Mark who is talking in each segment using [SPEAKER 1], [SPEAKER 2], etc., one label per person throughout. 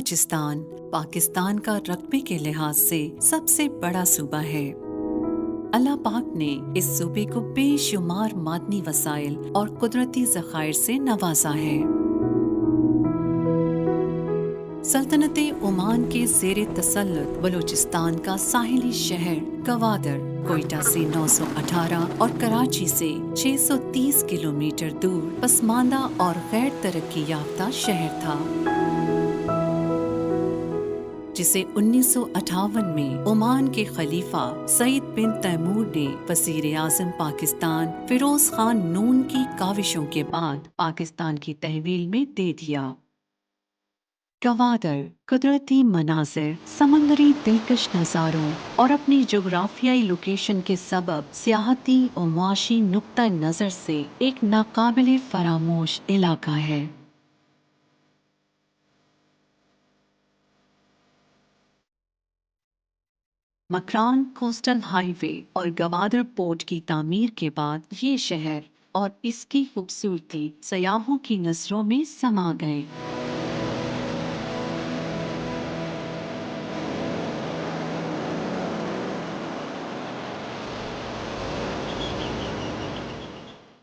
[SPEAKER 1] बलूचिस्तान पाकिस्तान का रकबे के लिहाज से सबसे बड़ा सूबा है। अल्लाह पाक ने इस सूबे को बेशुमार मादनी वसाइल और कुदरती ज़खायर से नवाजा है। सल्तनते ओमान के ज़ेरे तसल्लुत बलूचिस्तान का साहिली शहर गवादर कोयटा से 918 और कराची से 630 किलोमीटर दूर पसमानदा और गैर तरक्की याफ्ता शहर था, जिसे 1958 में ओमान के खलीफा सईद बिन तैमूर ने वज़ीर आज़म पाकिस्तान फिरोज खान नून की काविशों के बाद पाकिस्तान की तहवील में दे दिया। गवादर कुदरती मनाज़िर, समंदरी दिलकश नज़ारों और अपनी जोग्राफियाई लोकेशन के सबब सियाहती और मुआशी नुक्ता नज़र से एक नाकाबिले फरामोश इलाका है। मकरान कोस्टल हाईवे और गवादर पोर्ट की तामीर के बाद ये शहर और इसकी खूबसूरती सयाहों की नज़रों में समा गए।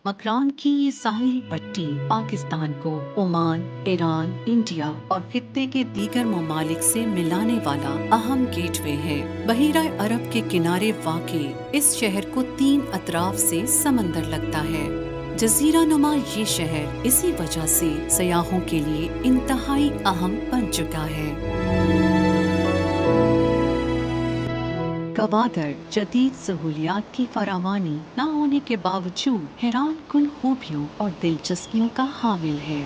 [SPEAKER 1] मकरान की ये साहिल पट्टी पाकिस्तान को ओमान, ईरान, इंडिया और खित्ते के दीगर ममालिक से मिलाने वाला अहम गेटवे है। बहीरा अरब के किनारे वाक़े इस शहर को 3 अतराफ से समंदर लगता है। जजीरा नुमा ये शहर इसी वजह से सयाहों के लिए इंतहाई अहम बन चुका है। गवादर जदीद सहूलियात की फरावानी न होने के बावजूद हैरान कुन खूबियों और दिलचस्पियों का हामिल है।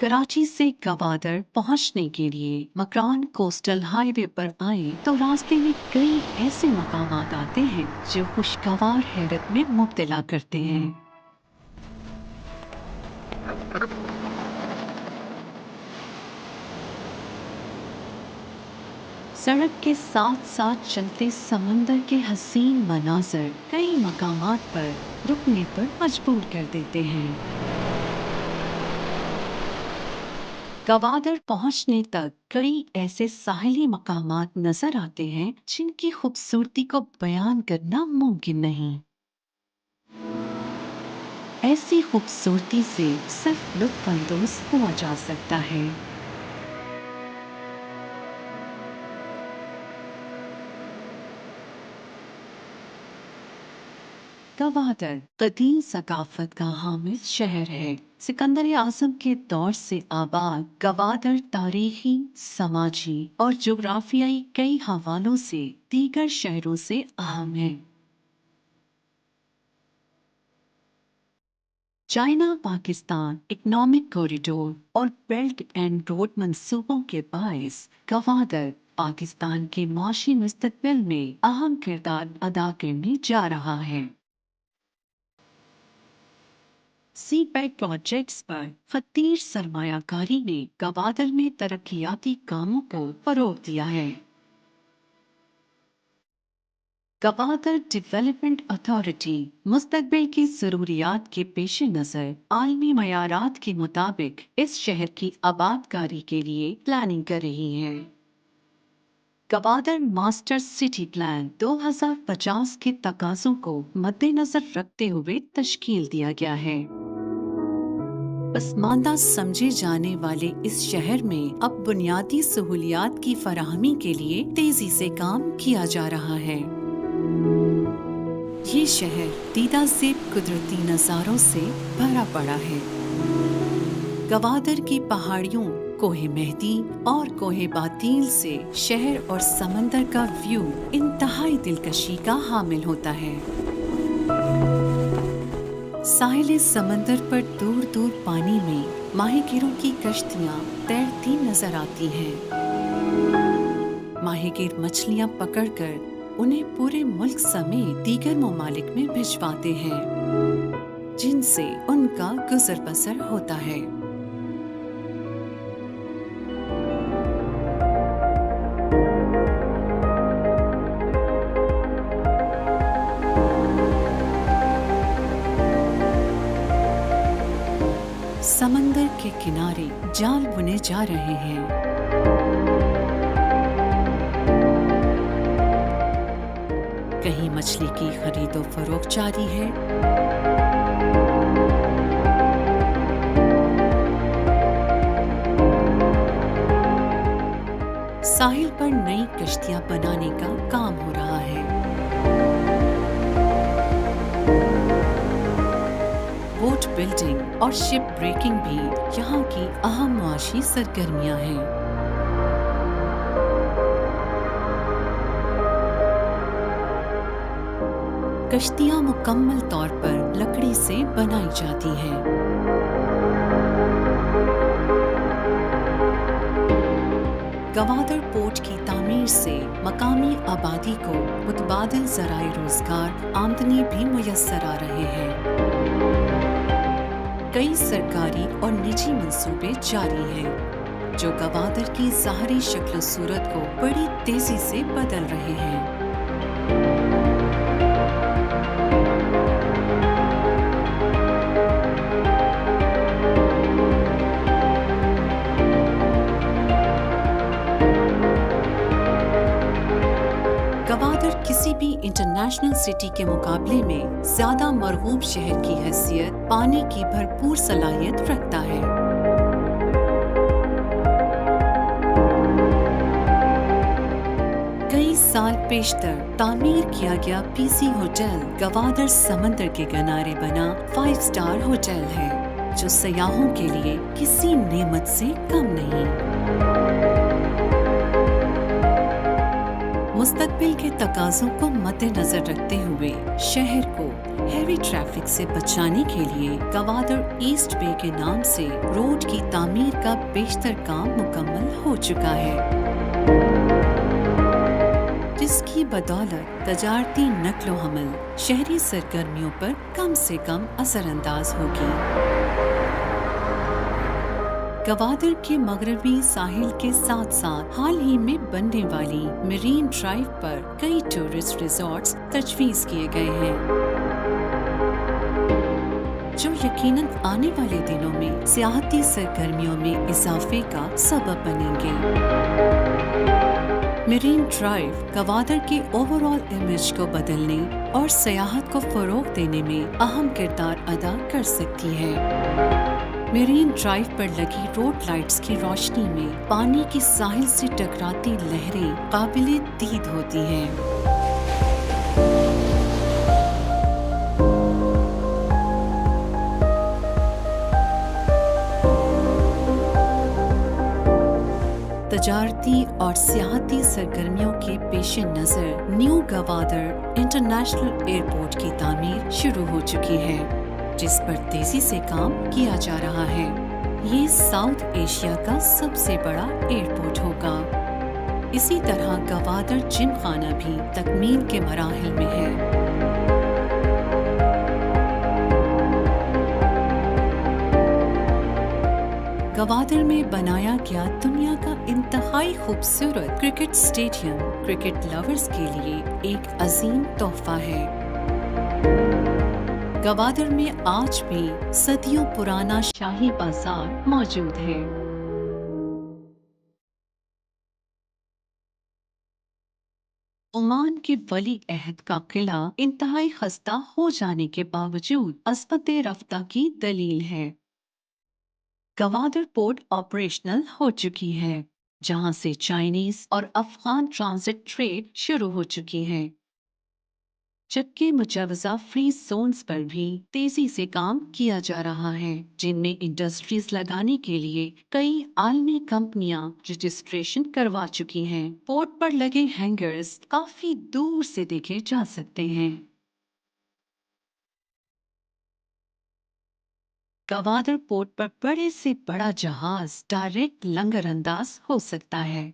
[SPEAKER 1] कराची से गवादर पहुंचने के लिए मकरान कोस्टल हाईवे पर आए तो रास्ते में कई ऐसे मकामात आते हैं जो खुशगवार हैरत में मुब्तला करते हैं। सड़क के साथ साथ चलते समंदर के हसीन मनाज़र कई मकामात पर रुकने पर मजबूर कर देते हैं। गवादर पहुंचने तक कई ऐसे साहिली मकामात नजर आते हैं जिनकी खूबसूरती को बयान करना मुमकिन नहीं। ऐसी खूबसूरती से सिर्फ लुत्फ़अंदोज़ हुआ जा सकता है। गवादर कदीम सकाफत का हामिल शहर है। सिकंदर आज़म के दौर से आबाद गवादर तारीखी, समाजी और जोग्राफियाई कई हवालों से दीगर शहरों से अहम है। चाइना पाकिस्तान इकनॉमिक कॉरिडोर और बेल्ट एंड रोड मंसूबों के बायस गवादर पाकिस्तान के माशी मुस्तकबिल में अहम किरदार अदा करने जा रहा है। सी पैक प्रोजेक्ट्स पर खतीर सरमायाकारी ने गवादर में तरक्याती कामों को फरोग दिया है। गवादर डेवलपमेंट अथॉरिटी मुस्तकबिल की ज़रूरियात के पेश नज़र आलमी मयारात के मुताबिक इस शहर की आबादकारी के लिए प्लानिंग कर रही है। गवादर मास्टर सिटी प्लान 2050 के तकाज़ों को मद्देनज़र रखते हुए तश्कील दिया गया है। पसमानदा समझे जाने वाले इस शहर में अब बुनियादी सहूलियात की फराहमी के लिए तेजी से काम किया जा रहा है। ये शहर दीदा ज़ेब कुदरती नज़ारों से भरा पड़ा है। गवादर की पहाड़ियों, कोहे मेहदी और कोहे बातील से शहर और समंदर का व्यू इंतहाई दिलकशी का हामिल होता है। साहिल समंदर पर दूर दूर पानी में माहीगीरों की कश्तियां तैरती नजर आती हैं। माहीगीर मछलियां पकड़कर उन्हें पूरे मुल्क समेत दीगर ममालिक में भिजवाते हैं, जिनसे उनका गुजर बसर होता है। समंदर के किनारे जाल बुने जा रहे हैं। कहीं मछली की खरीदो फरोख्त जारी है, साहिल पर नई कश्तियां बनाने का काम हो रहा है। बोट बिल्डिंग और शिप ब्रेकिंग भी यहाँ की अहम मुआशी सरगर्मियां हैं। कश्तियां मुकम्मल तौर पर लकड़ी से बनाई जाती हैं। गवादर पोर्ट की तामीर से मकामी आबादी को मुतबादिल ज़राए रोजगार आमदनी भी मुयस्सर आ रहे हैं। कई सरकारी और निजी मंसूबे जारी हैं, जो गवादर की ज़ाहरी शक्ल सूरत को बड़ी तेजी से बदल रहे हैं। गवादर किसी भी इंटरनेशनल सिटी के मुकाबले में ज्यादा मरगूब शहर की हैसियत पाने की भरपूर सलाहियत रखता है। कई साल पेशतर तामीर किया गया पीसी होटल गवादर समंदर के किनारे बना 5 स्टार होटल है, जो सयाहों के लिए किसी नेमत से कम नहीं। मुस्तकबिल के तकाज़ों को मद्देनजर रखते हुए शहर को हैवी ट्रैफिक से बचाने के लिए गवादर ईस्ट बे के नाम से रोड की तामीर का बेशतर काम मुकम्मल हो चुका है, जिसकी बदौलत तजारती नक्लो हमल शहरी सरगर्मियों पर कम से कम असरअंदाज होगी। गवादर के मगरबी साहिल के साथ साथ हाल ही में बनने वाली मरीन ड्राइव पर कई टूरिस्ट रिजॉर्ट्स तजवीज किए गए हैं, जो यकीनन आने वाले दिनों में सियाहती सरगर्मियों में इजाफे का सबब बनेंगे। मरीन ड्राइव गवादर के ओवरऑल इमेज को बदलने और सयाहत को फरोग देने में अहम किरदार अदा कर सकती है। मरीन ड्राइव पर लगी रोड लाइट्स की रोशनी में पानी की साहिल से टकराती लहरें काबिले दीद होती हैं। तजारती और सियाहती सरगर्मियों के पेश नज़र न्यू गवादर इंटरनेशनल एयरपोर्ट की तामीर शुरू हो चुकी है, जिस पर तेजी से काम किया जा रहा है। ये साउथ एशिया का सबसे बड़ा एयरपोर्ट होगा। इसी तरह गवादर जिम खाना भी तकमील के मराहिल में है। गवादर में बनाया गया दुनिया का इंतहाई खूबसूरत क्रिकेट स्टेडियम क्रिकेट लवर्स के लिए एक अजीम तोहफा है। गवादर में आज भी सदियों पुराना शाही बाजार मौजूद है। ओमान के वली अहद का किला इंतहाई खस्ता हो जाने के बावजूद अज़मत रफ्ता की दलील है। गवादर पोर्ट ऑपरेशनल हो चुकी है, जहां से चाइनीज और अफगान ट्रांजिट ट्रेड शुरू हो चुकी है, जबकि मुजवजा फ्री जोन्स पर भी तेजी से काम किया जा रहा है, जिनमें इंडस्ट्रीज लगाने के लिए कई आलमी कंपनियां रजिस्ट्रेशन करवा चुकी हैं। पोर्ट पर लगे हैंगर्स काफी दूर से देखे जा सकते हैं। गवादर पोर्ट पर बड़े से बड़ा जहाज डायरेक्ट लंगर अंदाज हो सकता है,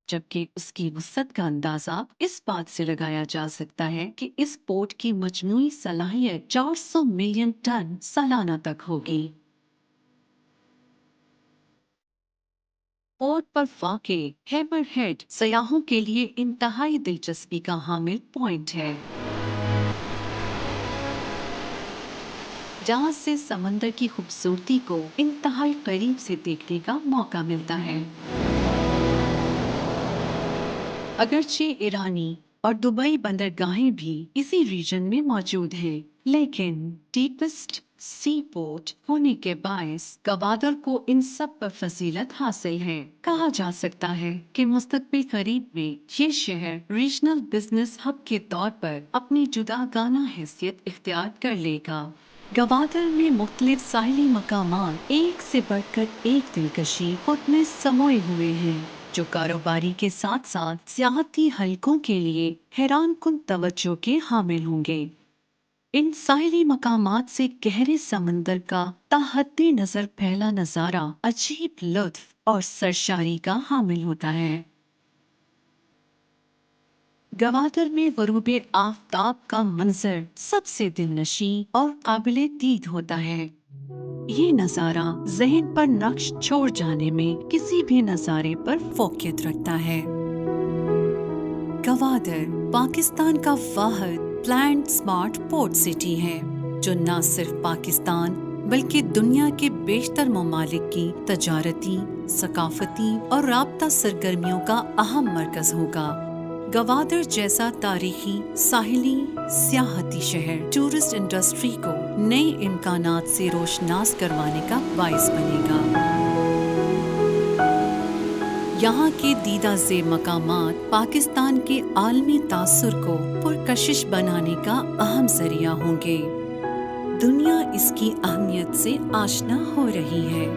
[SPEAKER 1] जबकि उसकी वसअत का अंदाजा इस बात से लगाया जा सकता है कि इस पोर्ट की मजमूई सलाहियत 400 मिलियन टन सालाना तक होगी। पोर्ट पर वाक़े हैमर हेड सयाहों के लिए इंतहाई दिलचस्पी का हामिल पॉइंट है, जहाँ से समंदर की खूबसूरती को इंतहाई करीब से देखने का मौका मिलता है। अगरचे ईरानी और दुबई बंदरगाहें भी इसी रीजन में मौजूद हैं, लेकिन डीपेस्ट सी पोर्ट होने के बायस गवादर को इन सब पर फजीलत हासिल है। कहा जा सकता है कि मुस्तकबिल करीब में ये शहर रीजनल बिजनेस हब के तौर पर अपनी जुदागाना हैसियत इख्तियार कर लेगा। गवादर में मुख्तलिफ साहिली मकामात एक से बढ़कर एक दिलकशी खुद में समोए हुए हैं, जो कारोबारी के साथ साथ सियाहती हलकों के लिए हैरान कुन तवज्जो के हामिल होंगे। इन साहिली मकामात से गहरे समंदर का ताहद्दी नजर पहला नजारा अजीब लुत्फ और सरशारी का हामिल होता है। गवादर में गरूब आफताब का मंजर सबसे दिलनशी और काबिले दीद होता है। ये नजारा जहन पर नक्श छोड़ जाने में किसी भी नजारे पर फोकियत रखता है। गवादर पाकिस्तान का वाहिद प्लान्ड स्मार्ट पोर्ट सिटी है, जो न सिर्फ पाकिस्तान बल्कि दुनिया के बेशतर ममालिक की तजारती, सकाफती और राब्ता सरगर्मियों का अहम मरकज होगा। गवादर जैसा तारीखी साहिली सियाहती शहर टूरिस्ट इंडस्ट्री को नए इम्कानात से रोशनास करवाने का बाइस बनेगा। यहाँ के दीदा ज़ेब मकामात पाकिस्तान के आलमी तासुर को पुरकशिश बनाने का अहम जरिया होंगे। दुनिया इसकी अहमियत से आशना हो रही है,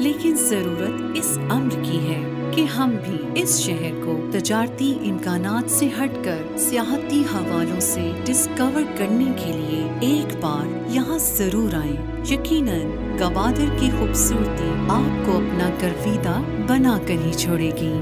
[SPEAKER 1] लेकिन ज़रूरत इस अम्र की है कि हम भी इस शहर को तजारती इम्कानात से हटकर सियाहती हवालों से डिस्कवर करने के लिए एक बार यहाँ जरूर आएं। यकीनन गवादर की खूबसूरती आपको अपना गर्विदा बना कर ही छोड़ेगी।